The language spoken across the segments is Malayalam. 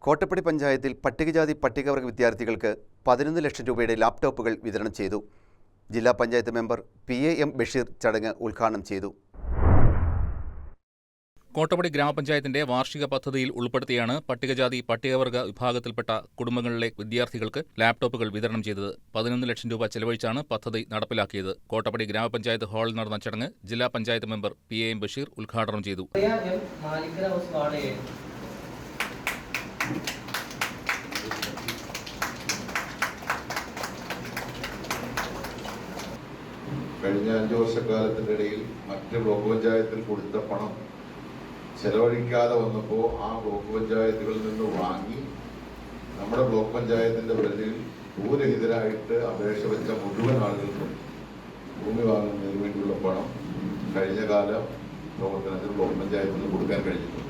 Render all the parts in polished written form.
കോട്ടപ്പടി പഞ്ചായത്തിൽ പട്ടികജാതി പട്ടികവർഗ വിദ്യാർത്ഥികൾക്ക് 11 ലക്ഷം രൂപയുടെ ലാപ്ടോപ്പുകൾ വിതരണം ചെയ്തു. ജില്ലാ പഞ്ചായത്ത് മെമ്പർ PAM ബഷീർ ചടങ്ങ് ഉദ്ഘാടനം ചെയ്തു. കോട്ടപ്പടി ഗ്രാമപഞ്ചായത്തിന്റെ വാർഷിക പദ്ധതിയിൽ ഉൾപ്പെടുത്തിയാണ് പട്ടികജാതി പട്ടികവർഗ വിഭാഗത്തിൽപ്പെട്ട കുടുംബങ്ങളിലെ വിദ്യാർത്ഥികൾക്ക് ലാപ്ടോപ്പുകൾ വിതരണം ചെയ്തത്. 11 ലക്ഷം രൂപ ചെലവഴിച്ചാണ് പദ്ധതി നടപ്പിലാക്കിയത്. കോട്ടപ്പടി ഗ്രാമപഞ്ചായത്ത് ഹാളിൽ നടന്ന ചടങ്ങ് ജില്ലാ പഞ്ചായത്ത് മെമ്പർ PAM ബഷീർ ഉദ്ഘാടനം ചെയ്തു. കഴിഞ്ഞ 5 വർഷക്കാലത്തിൻ്റെ ഇടയിൽ മറ്റ് ബ്ലോക്ക് പഞ്ചായത്തിൽ കൊടുത്ത പണം ചെലവഴിക്കാതെ വന്നപ്പോൾ ആ ബ്ലോക്ക് പഞ്ചായത്തുകളിൽ നിന്ന് വാങ്ങി നമ്മുടെ ബ്ലോക്ക് പഞ്ചായത്തിൻ്റെ പരിധിയിൽ ഭൂരഹിതരായിട്ട് അപേക്ഷ വെച്ച മുഴുവൻ ആളുകൾക്കും ഭൂമി വാങ്ങുന്നതിന് വേണ്ടിയുള്ള പണം കഴിഞ്ഞ കാല പ്രവർത്തനത്തിൽ ബ്ലോക്ക് പഞ്ചായത്തിൽ കൊടുക്കാൻ കഴിഞ്ഞിട്ടുണ്ട്.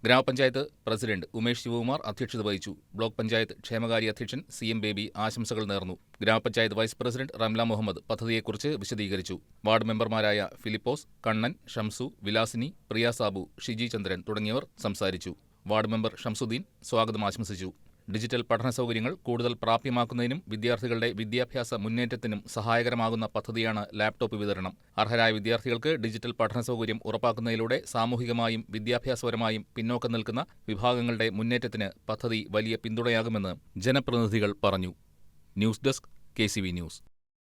ഗ്രാമപഞ്ചായത്ത് പ്രസിഡന്റ് ഉമേഷ് ശിവകുമാർ അധ്യക്ഷത വഹിച്ചു. ബ്ലോക്ക് പഞ്ചായത്ത് ക്ഷേമകാര്യ അധ്യക്ഷൻ CM ബേബി ആശംസകൾ നേർന്നു. ഗ്രാമപഞ്ചായത്ത് വൈസ് പ്രസിഡന്റ് റംല മുഹമ്മദ് പദ്ധതിയെക്കുറിച്ച് വിശദീകരിച്ചു. വാർഡ് മെമ്പർമാരായ ഫിലിപ്പോസ്, കണ്ണൻ, ഷംസു, വിലാസിനി, പ്രിയ സാബു, ഷിജി ചന്ദ്രൻ തുടങ്ങിയവർ സംസാരിച്ചു. വാർഡ് മെമ്പർ ഷംസുദ്ദീൻ സ്വാഗതം ആശംസിച്ചു. ഡിജിറ്റൽ പഠന സൗകര്യങ്ങൾ കൂടുതൽ പ്രാപ്യമാക്കുന്നതിനും വിദ്യാർത്ഥികളുടെ വിദ്യാഭ്യാസ മുന്നേറ്റത്തിനും സഹായകരമാകുന്ന പദ്ധതിയാണ് ലാപ്ടോപ്പ് വിതരണം. അർഹരായ വിദ്യാർത്ഥികൾക്ക് ഡിജിറ്റൽ പഠന സൗകര്യം ഉറപ്പാക്കുന്നതിലൂടെ സാമൂഹികമായും വിദ്യാഭ്യാസപരമായും പിന്നോക്കം നിൽക്കുന്ന വിഭാഗങ്ങളുടെ മുന്നേറ്റത്തിന് പദ്ധതി വലിയ പിന്തുണയാകുമെന്ന് ജനപ്രതിനിധികൾ പറഞ്ഞു. News desk KCV news.